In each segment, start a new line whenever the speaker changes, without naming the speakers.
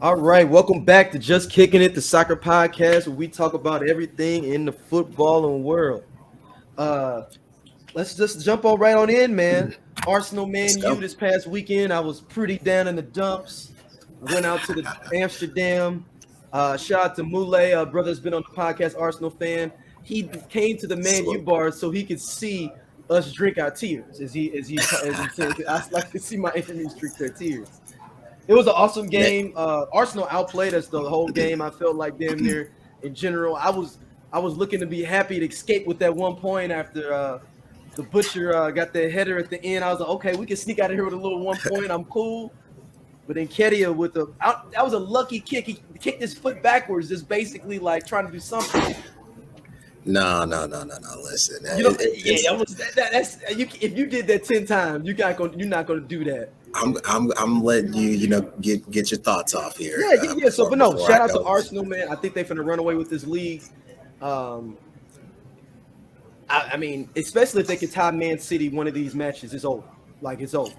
All right, welcome back to Just Kicking It, the soccer podcast where we talk about everything in the footballing world. Uh, let's just jump on right on in, man. Arsenal
Let's
Man U
go.
this past weekend, I was pretty down in the dumps. I went out to the Amsterdam. Shout out to Mule, brother's been on the podcast, Arsenal fan. He came to the Man U
Salute.
bar so he could see us drink our tears, as he said. I like to see my enemies drink their tears. It was an awesome
Man,
game. Arsenal outplayed us the whole game. I felt like damn near in general. I was looking to be happy to escape with that 1 point after the butcher got that header at the end. I was like, okay, we can sneak out of here with a little 1 point. I'm cool. But then Kedia that was a lucky kick. He kicked his foot backwards, just basically like trying to do something.
no. Listen,
You know, that's if you did that 10 times, you're not gonna do that.
I'm letting get your thoughts off here.
Yeah. So, but no,
Before
shout
I
out to
go.
Arsenal, man. I think they're finna run away with this league. Um, I mean, especially if they can tie Man City one of these matches, it's over. Like it's over.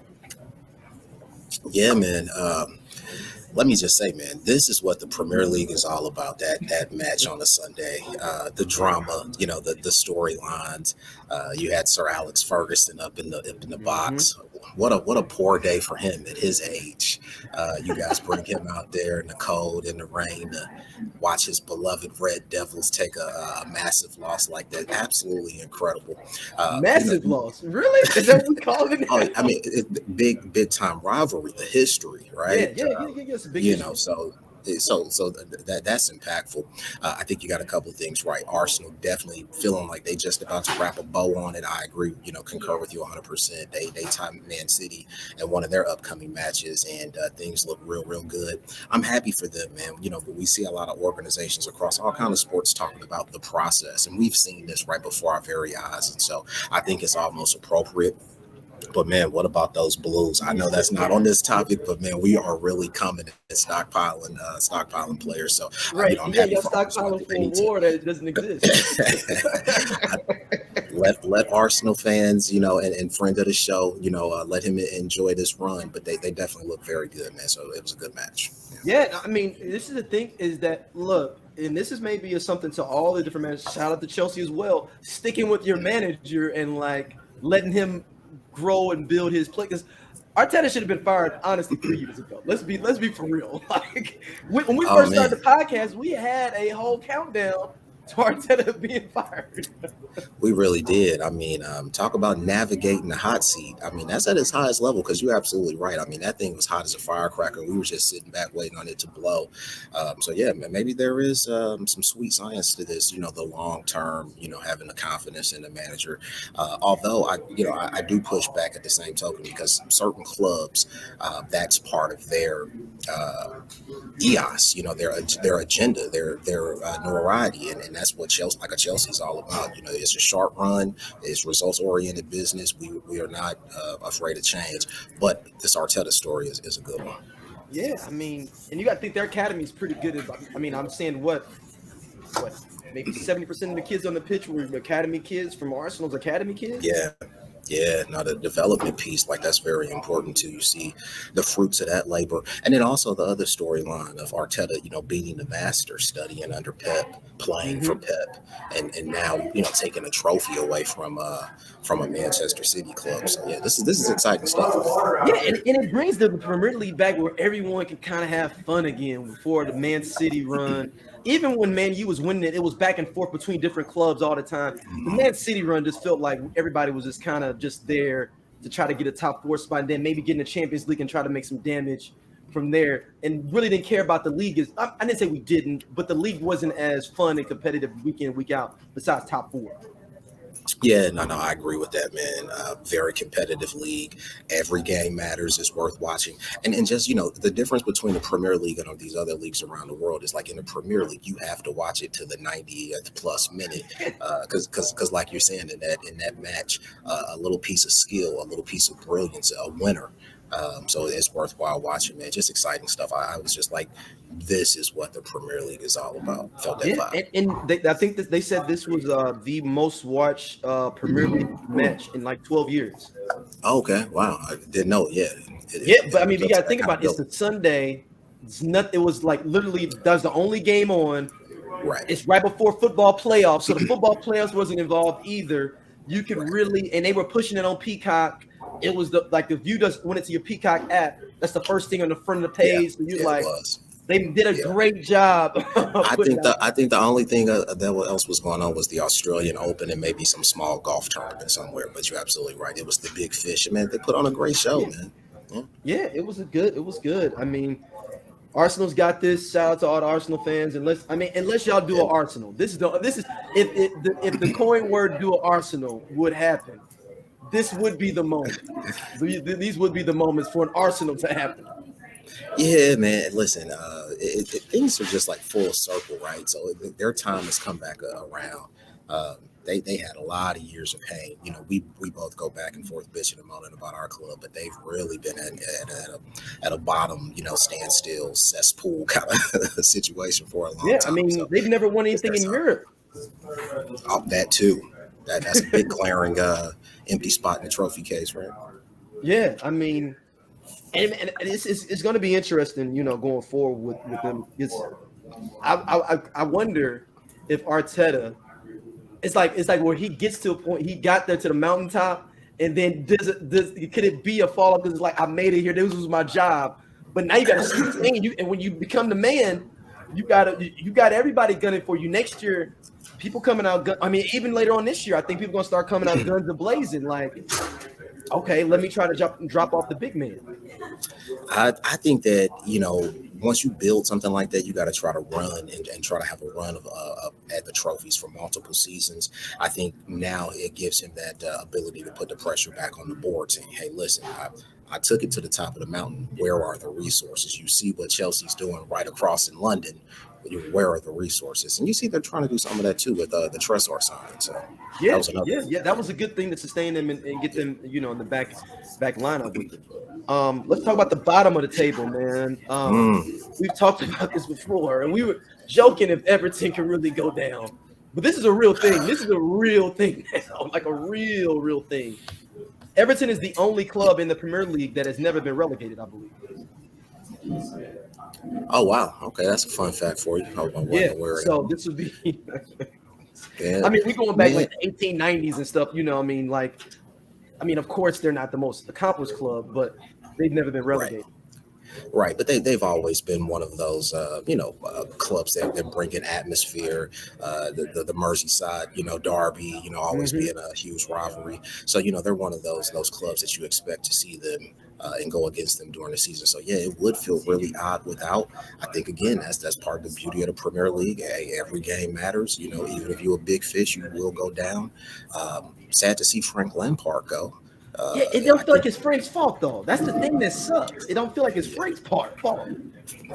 Yeah, man. Let me just say, man, this is what the Premier League is all about. That match on a Sunday, the drama, the storylines. You had Sir Alex Ferguson up in the box. What a poor day for him at his age. You guys bring him out there in the cold, in the rain, to watch his beloved Red Devils take a massive loss like that. Absolutely incredible.
Massive loss, really? Is that what we call it?
Oh, I mean, big time rivalry, the history, right?
Yeah. It's a big issue.
So that's impactful. I think you got a couple of things right. Arsenal definitely feeling like they just about to wrap a bow on it. I agree, concur with you 100%. They tie Man City in one of their upcoming matches, and things look real good. I'm happy for them, man. But we see a lot of organizations across all kinds of sports talking about the process, and we've seen this right before our very eyes, and so I think it's almost appropriate. But man, what about those Blues? I know that's not on this topic, but man, we are really coming and stockpiling players. So
Right.
I'm
Yeah,
happy
you're
for Arsenal. I
stockpiling
think
for
they
a
need to
war that doesn't exist.
let Arsenal fans, and friend of the show, let him enjoy this run. But they definitely look very good, man. So it was a good match.
Yeah, I mean, this is the thing is that look, and this is maybe something to all the different managers. Shout out to Chelsea as well. Sticking with your manager and like letting him grow and build his play. Because Arteta should have been fired honestly 3 years ago. Let's be for real. Like when we first started the podcast, we had a whole countdown to Arteta being fired.
We really did. I mean, talk about navigating the hot seat. I mean, that's at its highest level because you're absolutely right. I mean, that thing was hot as a firecracker. We were just sitting back waiting on it to blow. So, yeah, maybe there is some sweet science to this, the long term, having the confidence in the manager. Although, I do push back at the same token because certain clubs, that's part of their EOS, their agenda, their notoriety. And that's what Chelsea's all about. It's a short run. It's results oriented business. We are not afraid of change. But this Arteta story is a good one.
Yeah, I mean, and you got to think their academy is pretty good. I mean, I'm saying what maybe 70% of the kids on the pitch were academy kids from Arsenal's academy kids.
Yeah, now the development piece, like that's very important too. You see the fruits of that labor. And then also the other storyline of Arteta, beating the master, studying under Pep, playing for Pep, and now, taking a trophy away from a Manchester City club. So yeah, this is exciting stuff.
Yeah, and it brings the Premier League back where everyone can kind of have fun again before the Man City run. Even when Man U was winning it was back and forth between different clubs all the time. The Man City run just felt like everybody was just kind of just there to try to get a top 4 spot and then maybe get in the Champions League and try to make some damage from there and really didn't care about the league. I didn't say we didn't, but the league wasn't as fun and competitive week in, week out besides top 4.
Yeah, no, I agree with that, man. Very competitive league. Every game matters. It's worth watching. And just, the difference between the Premier League and all these other leagues around the world is like in the Premier League, you have to watch it to the 90th plus minute. Because like you're saying in that match, a little piece of skill, a little piece of brilliance, a winner. So it's worthwhile watching, man. Just exciting stuff. I was just like, this is what the Premier League is all about. Felt that vibe.
And I think that they said this was the most watched Premier League match in like 12 years.
Okay, wow. I didn't know. Yeah.
But I mean, you got to think about it. It's the Sunday It's not. It was like literally that's the only game on.
Right.
It's right before football playoffs, so the football playoffs wasn't involved either. You could
Right.
really, and they were pushing it on Peacock. It was if you just went into your Peacock app, that's the first thing on the front of the page. So you like,
it was.
they did a great job.
I think the only thing that else was going on was the Australian Open and maybe some small golf tournament somewhere. But you're absolutely right. It was the big fish. Man, they put on a great show, man.
Yeah, it was good. I mean, Arsenal's got this. Shout out to all the Arsenal fans. Unless y'all do an Arsenal. This is if the coin word do an Arsenal would happen, this would be the moment. These would be the moments for an Arsenal to happen.
Yeah, man. Listen, things are just like full circle, right? So their time has come back around. They had a lot of years of pain. You know, we both go back and forth bitching and moaning about our club, but they've really been at a bottom, standstill, cesspool kind of situation for a long time.
Yeah, I mean, so they've never won anything in Europe.
Oh, that too. That's a big glaring empty spot in the trophy case, right?
Yeah, I mean, and it's going to be interesting, going forward with them. I wonder if Arteta. It's like where he gets to a point, he got there to the mountaintop, and then could it be a fall off? Because it's like, I made it here. This was my job, but now you got to sustain. And when you become the man, you got everybody gunning for you. Next year, people coming out. Even later on this year, I think people gonna start coming out guns a-blazing. Like, okay, let me try to drop off the big man.
I think that once you build something like that, you got to try to run and try to have a run of at the trophies for multiple seasons. I think now it gives him that ability to put the pressure back on the board, saying, "Hey, listen, I took it to the top of the mountain. Where are the resources? You see what Chelsea's doing right across in London. Where are the resources?" And you see they're trying to do some of that too with the Tressor sign. So
that was a good thing to sustain them and get them, in the back lineup with it. Let's talk about the bottom of the table, man. We've talked about this before, and we were joking if Everton can really go down. But this is a real thing. This is a real thing now, like a real thing. Everton is the only club in the Premier League that has never been relegated, I believe.
Oh, wow. Okay, that's a fun fact for you.
So this would be we're going back like the 1890s and stuff, of course they're not the most accomplished club, but they've never been relegated.
Right, but they've always been one of those, clubs that bring in atmosphere. The Merseyside, derby, always being a huge rivalry. So they're one of those clubs that you expect to see them and go against them during the season. So yeah, it would feel really odd without. I think again that's part of the beauty of the Premier League. Hey, every game matters. Even if you're a big fish, you will go down. Sad to see Frank Lampard go.
It don't feel like it's Frank's fault though. That's the thing that sucks. It don't feel like it's Frank's fault.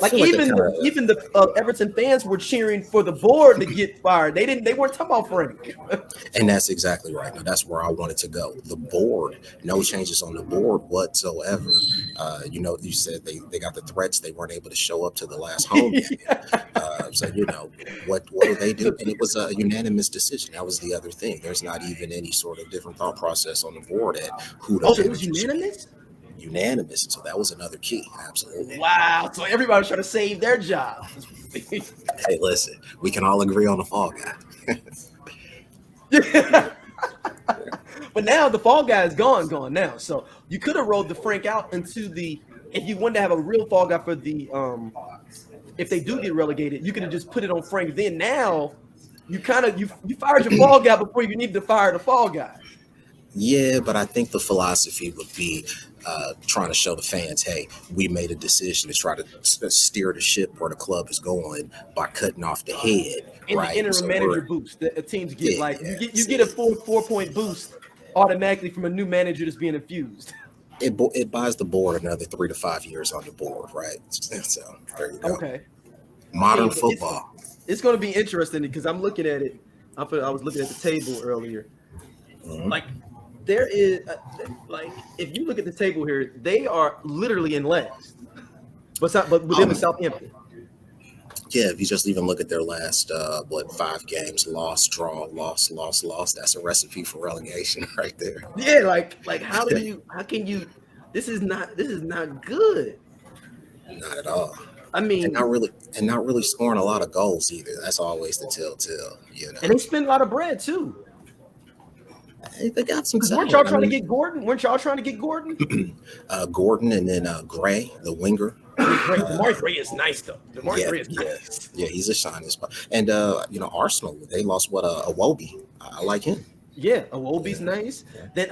Like even the Everton fans were cheering for the board to get fired. They weren't talking about Frank.
And that's exactly right. Now that's where I wanted to go. The board, no changes on the board whatsoever. You said they got the threats. They weren't able to show up to the last home game. So what do they do? And it was a unanimous decision. That was the other thing. There's not even any sort of different thought process on the board at who.
So it was unanimous.
Unanimous. So that was another key. Absolutely.
Wow. So everybody was trying to save their job.
Hey, listen, we can all agree on the fall guy.
But now the fall guy is gone now. So you could have rolled the Frank out into if you wanted to have a real fall guy for the if they do get relegated, you could have just put it on Frank. Then now you fired your fall guy before you need to fire the fall guy.
Yeah, but I think the philosophy would be trying to show the fans, hey, we made a decision to try to steer the ship where the club is going by cutting off the head.
And
right?
the interim manager boost that teams get, you get a 4-point boost automatically from a new manager that's being infused.
It buys the board another 3 to 5 years on the board, right? So there you go.
Okay.
Modern football.
It's going to be interesting because I'm looking at it. I was looking at the table earlier. Mm-hmm. Like there is, if you look at the table here, they are literally in last, but within the Southampton.
Yeah, if you just even look at their last 5 games, loss, draw, loss. That's a recipe for relegation right there.
Yeah, how can you? This is not good.
Not at all.
I mean,
and not really scoring a lot of goals either. That's always the telltale,
And they spend a lot of bread too.
They got some.
Weren't y'all trying to get Gordon? Weren't y'all trying to get Gordon?
Gordon, and then Gray, the winger.
Mcbride is nice though. Gray is nice.
Yeah, he's a shining spot. And Arsenal, they lost Iwobi. I like him.
Yeah, Iwobi's nice. Then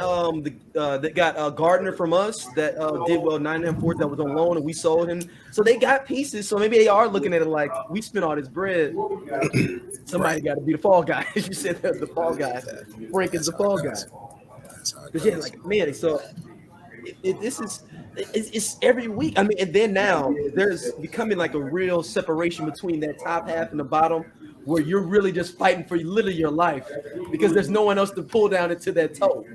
they got Gardner from us that did well 9 4 that was on loan, and we sold him. So they got pieces. So maybe they are looking at it like we spent all this bread. Somebody got to be the fall guy. You said the fall guy. Frank is the fall guy. But yeah, like man, so it's every week. I mean, and then now there's becoming like a real separation between that top half and the bottom, where you're really just fighting for literally your life because there's no one else to pull down into that toe.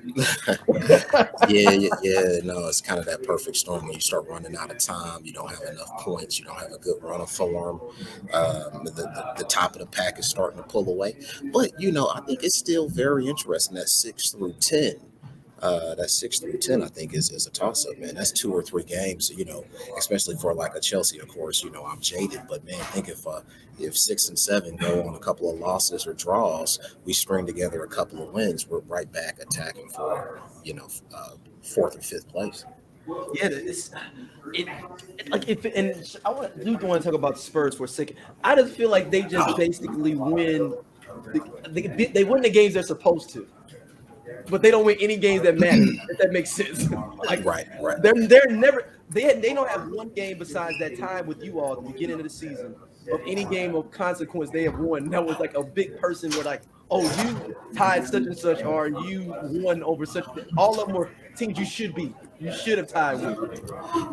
yeah. No, it's kind of that perfect storm when you start running out of time. You don't have enough points. You don't have a good run of form. The top of the pack is starting to pull away. But, I think it's still very interesting that 6 through 10. That 6 through 10, I think, is a toss-up, man. That's 2 or 3 games, especially for like a Chelsea, of course. I'm jaded, but man, I think if 6 and 7 go on a couple of losses or draws, we string together a couple of wins, we're right back attacking for 4th or 5th place.
Yeah, and I want to talk about the Spurs for a second. I just feel like they just basically win. They win the games they're supposed to. But they don't win any games that matter. If that makes sense.
Right.
They're never. They don't have one game besides that time with you all at the beginning of the season of any game of consequence they have won. That was like a big person where like, oh, you tied such and such, or you won over such. All of them were teams you should be. You should have tied with.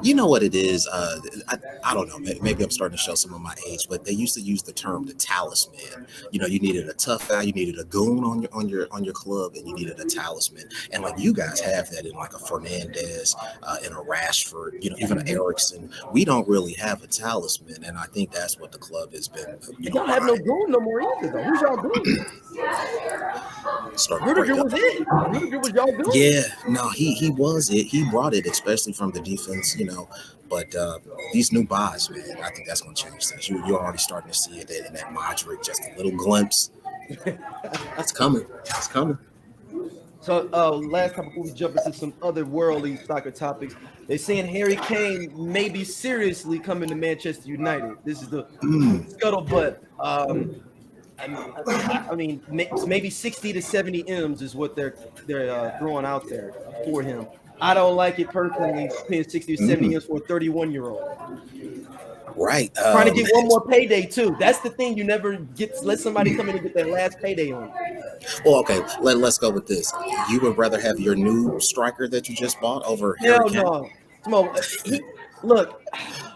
You know what it is? I don't know. Maybe I'm starting to show some of my age, but they used to use the term the talisman. You needed a tough guy, you needed a goon on your club, and you needed a talisman. And like you guys have that in like a Fernandez, in a Rashford, even an Eriksson. We don't really have a talisman, and I think that's what the club has been.
You don't have no goon no more either, though. Who's y'all goon? Rudiger was it. Rudiger was y'all goon.
Yeah, no, he was it. He brought it, especially from the defense, But these new buys, man, I think that's going to change things. You're already starting to see it in that Mcbride, just a little glimpse. It's coming. It's coming.
So last time before we jump into some other worldly soccer topics, they're saying Harry Kane may be seriously coming to Manchester United. This is the scuttlebutt. I mean, maybe 60 to 70 M's is what they're throwing out there for him. I don't like it personally, paying 60 or 70 M's for a 31-year-old.
Right.
Trying to get one more payday, too. That's the thing. You never let somebody come in and get their last payday on.
Well, okay. Let's go with this. You would rather have your new striker that you just bought over Harry Kane?
No. Come on. Look.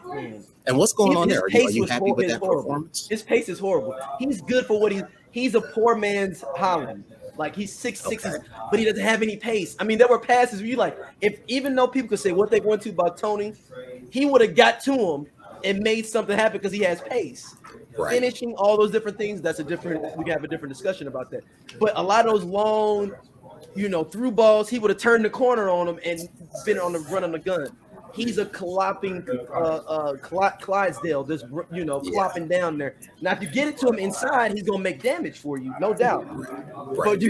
Man.
And what's going on there? Are you happy with that performance?
His pace is horrible. He's good for what he's a poor man's Haaland. Like he's 6'6", but he doesn't have any pace. I mean, there were passes where you like, even though people could say what they want to about Tony, he would have got to him and made something happen because he has pace. Right. Finishing, all those different things, we can have a different discussion about that. But a lot of those long, through balls, he would have turned the corner on him and been on the run on the gun. He's a clopping Clydesdale, just clopping down there. Now, if you get it to him inside, he's gonna make damage for you, no doubt. Right. But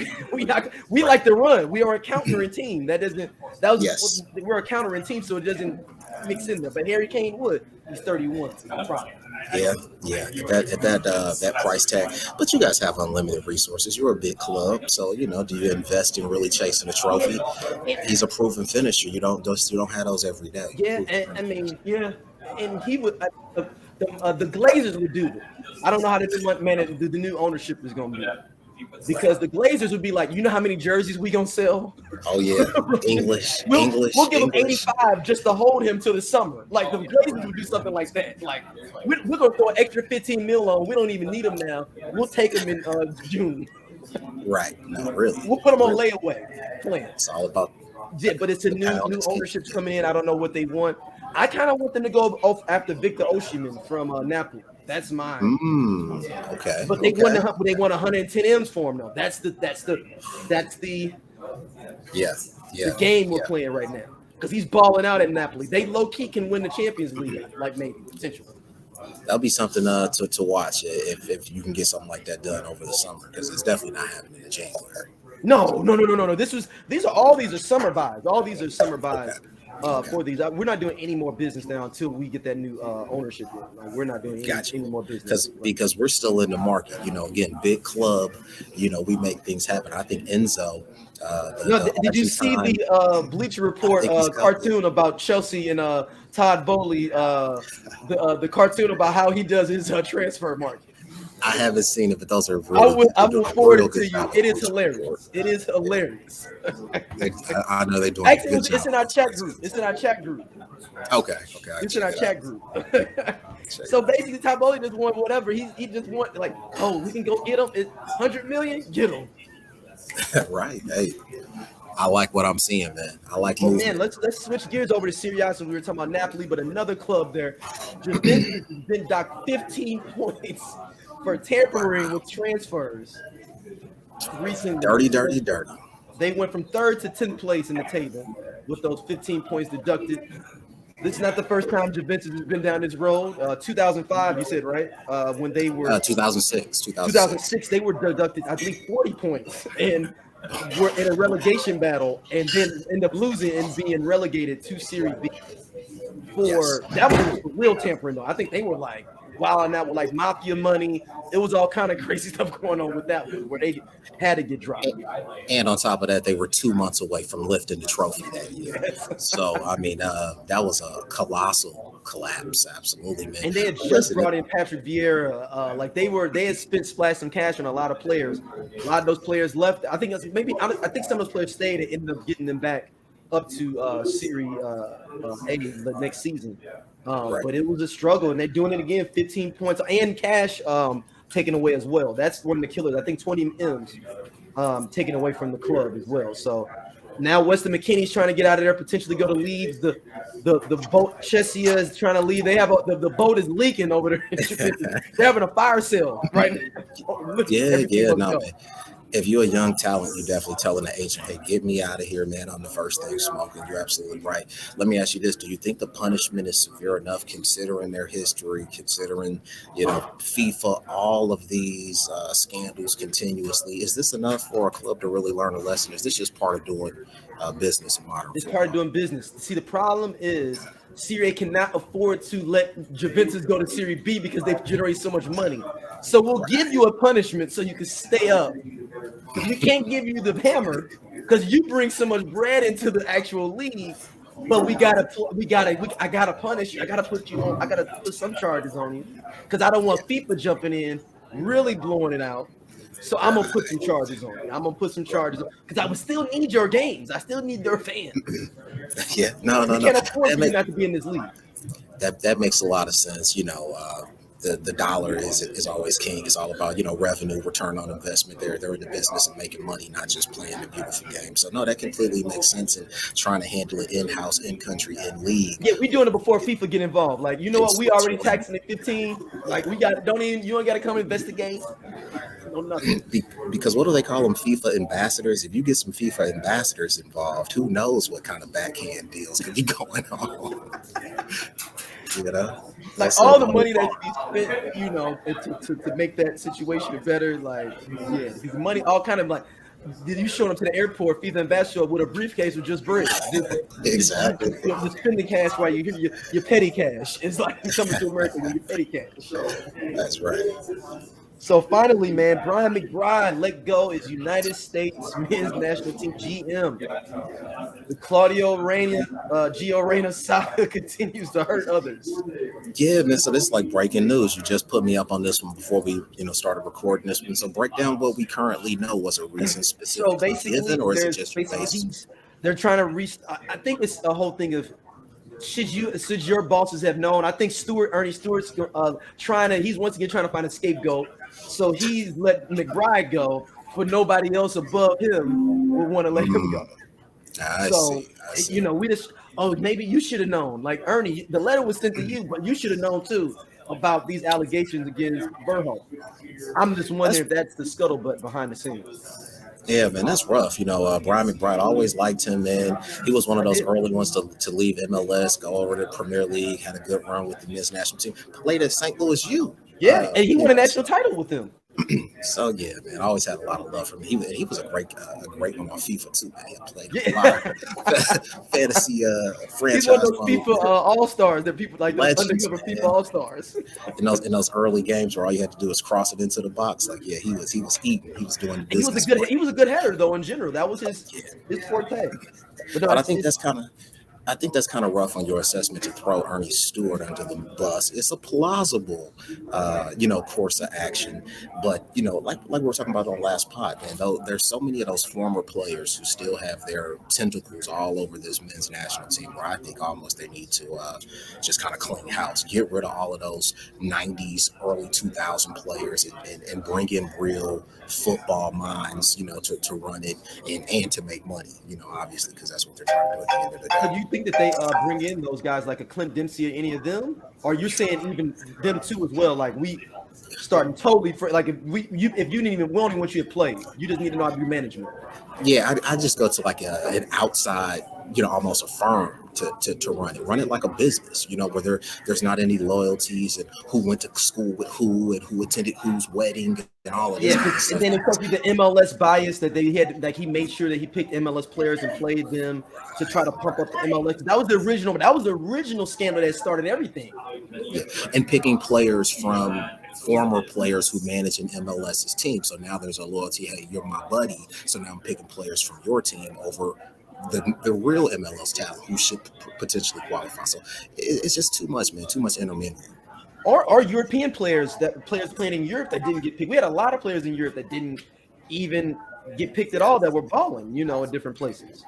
we like to run. We are a countering team. We're a countering team, so it doesn't mix in there. But Harry Kane would. He's 31. No problem.
Yeah. At that price tag. But you guys have unlimited resources. You're a big club, so do you invest in really chasing a trophy? He's a proven finisher. You don't have those every day.
Yeah, and he would. The Glazers would do it. I don't know how the manager do. The new ownership is going to be. Because the Glazers would be like, you know how many jerseys we gonna sell?
Oh yeah, English.
We'll give him 85 just to hold him till the summer. Like the Glazers would do something like that. Like we're gonna throw an extra 15 mil on. We don't even need him now. We'll take him in June.
Right? No, really.
We'll put him on layaway. Plan.
It's all about.
Yeah, but it's a new ownership's coming in. I don't know what they want. I kind of want them to go off after Victor Osimhen from Napoli. That's mine.
Okay.
But they want 110 M's for him though. That's the game we're playing right now. Because he's balling out at Napoli. They low key can win the Champions League, like maybe potentially.
that'll be something to watch if you can get something like that done over the summer, because it's definitely not happening in January.
No. These are summer buys. All these are summer buys. For these, we're not doing any more business now until we get that new ownership. Like, we're not doing any more business
because we're still in the market. Again, big club. We make things happen. I think Enzo.
Did you see the Bleacher Report cartoon about Chelsea and Todd Bowley? The cartoon about how he does his transfer market.
I haven't seen it, but those are really
I will forward it to you. It is hilarious. It is hilarious.
I know they're doing
actually, it's in our chat group.
Okay.
It's in our chat group. So basically, Todd Bowley just want whatever. He just want, like, we can go get him. It's 100 million. Get him.
Right. Hey, I like what I'm seeing, man. I like.
Man, let's switch gears over to Serie A. So we were talking about Napoli, but another club there, Juventus, has been docked 15 points for tampering with transfers recently.
Dirty.
They went from 3rd to 10th place in the table with those 15 points deducted. This is not the first time Juventus has been down this road. 2005, you said, right? When they were 2006, they were deducted, I believe, 40 points and were in a relegation battle, and then end up losing and being relegated to Serie B. That was real tampering, though. I think they were like wilding out with like mafia money. It was all kind of crazy stuff going on with that one, where they had to get dropped.
And on top of that, they were 2 months away from lifting the trophy that year. So I mean, that was a colossal collapse, absolutely, man.
And they had just brought in Patrick Vieira. They had splashed some cash on a lot of players. A lot of those players left. I think some of those players stayed and ended up getting them back up to Serie A the next season. But it was a struggle, and they're doing it again. 15 points and cash taken away as well. That's one of the killers. I think 20 M's taken away from the club as well. So now Weston McKennie's trying to get out of there, potentially go to Leeds. The boat Chesia is trying to leave. They have the boat is leaking over there. They're having a fire sale right now.
Man. If you're a young talent, you're definitely telling the agent, hey, get me out of here, man. I'm the first thing smoking. You're absolutely right. Let me ask you this. Do you think the punishment is severe enough, considering their history, considering, FIFA, all of these scandals continuously? Is this enough for a club to really learn a lesson? Is this just part of doing business in modern
It's
football?
part of doing business. See, the problem is Serie A cannot afford to let Juventus go to Serie B because they generate so much money. So we'll give you a punishment so you can stay up. We can't give you the hammer because you bring so much bread into the actual league. But I gotta punish you. I gotta put you on. I gotta put some charges on you because I don't want FIFA jumping in, really blowing it out. So I'm gonna put some charges on you. I'm gonna put some charges on because I would still need your games. I still need their fans.
Yeah, no.
We can't afford you not to be in this league.
That makes a lot of sense. The dollar is always king. It's all about, revenue, return on investment. They're in the business of making money, not just playing the beautiful game. So no, that completely makes sense. And trying to handle it in-house, in-country, in-league.
Yeah, we doing it before FIFA get involved. Like, you know what? We already taxing it 15. Like, you ain't got to come investigate. No nothing.
Because what do they call them? FIFA ambassadors. If you get some FIFA ambassadors involved, who knows what kind of backhand deals could be going on?
Like all the money that you spent, to make that situation better. Like, yeah, these money, all kind of like, did you show up to the airport, FIFA ambassador with a briefcase with just bread?
Exactly.
Just spending cash while you hear your petty cash. It's like coming to America with your petty cash.
That's right.
So finally, man, Brian Mcbride let go as United States men's national team GM. The Gio Reyna saga continues to hurt others.
Yeah, man. So this is like breaking news. You just put me up on this one before we, started recording this one. So break down what we currently know. Was a reason specific?
So basically,
given, or is it just based?
They're trying to reach. I think it's the whole thing of should your bosses have known. I think Ernie Stewart's he's once again trying to find a scapegoat. So he's let McBride go, but nobody else above him will want to let him go.
I see.
We just, maybe you should have known. Like, Ernie, the letter was sent to you, but you should have known too about these allegations against Verho. I'm just wondering if that's the scuttlebutt behind the scenes.
Yeah, man, that's rough. Brian Mcbride, always liked him, man. He was one of those early ones to leave MLS, go over to Premier League, had a good run with the men's national team, played at St. Louis U.
Yeah, and he won a national title with them.
So yeah, man, I always had a lot of love for him. He was a great one on FIFA too, man. He played a lot of fantasy franchise.
He's one of those FIFA all-stars that people like, those
Legends,
undercover FIFA all-stars.
In those early games where all you had to do was cross it into the box. Like, yeah, he was eating. He was doing business.
He was a good header though in general. That was his forte.
But I think that's kind of rough on your assessment to throw Ernie Stewart under the bus. It's a plausible, course of action. But, like we were talking about on last pod, man, though, there's so many of those former players who still have their tentacles all over this men's national team where I think almost they need to just kind of clean house, get rid of all of those 90s, early 2000 players and bring in real football minds, to run it and to make money, obviously, because that's what they're trying to do at the end of the day.
So do you think that they bring in those guys like a Clint Dempsey or any of them? Or you're saying even them too as well? Like we starting totally like if you didn't even we only want you to play, you just need to know how to do management.
Yeah, I just go to like an outside, almost a firm to run it like a business, where there's not any loyalties and who went to school with who and who attended whose wedding and all of that.
Yeah, and then it's probably the MLS bias that they had, like he made sure that he picked MLS players and played them to try to pump up the MLS. That was the original scandal that started everything.
Yeah. And picking players from former players who manage an MLS's team. So now there's a loyalty. Hey, you're my buddy. So now I'm picking players from your team over the real MLS talent who should potentially qualify. So it's just too much, man. Too much intermingling.
Or European players playing in Europe that didn't get picked. We had a lot of players in Europe that didn't even get picked at all that were balling, in different places.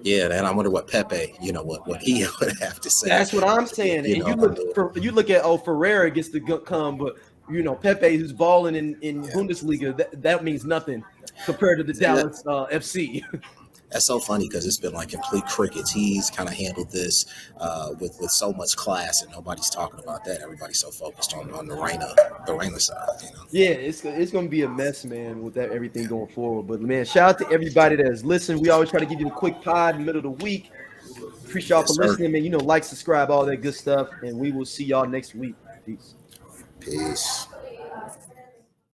Yeah, and I wonder what Pepe, what he would have to say.
That's what I'm saying. And you look at Ferreira gets to come, but Pepe who's balling in Bundesliga, that means nothing compared to the Dallas FC.
That's so funny because it's been like complete crickets. He's kind of handled this with so much class, and nobody's talking about that. Everybody's so focused on the Reina side.
Yeah, it's going to be a mess, man, with that everything going forward. But man, shout out to everybody that has listened. We always try to give you a quick pod in the middle of the week. Appreciate y'all for listening, man. Like, subscribe, all that good stuff, and we will see y'all next week. Peace.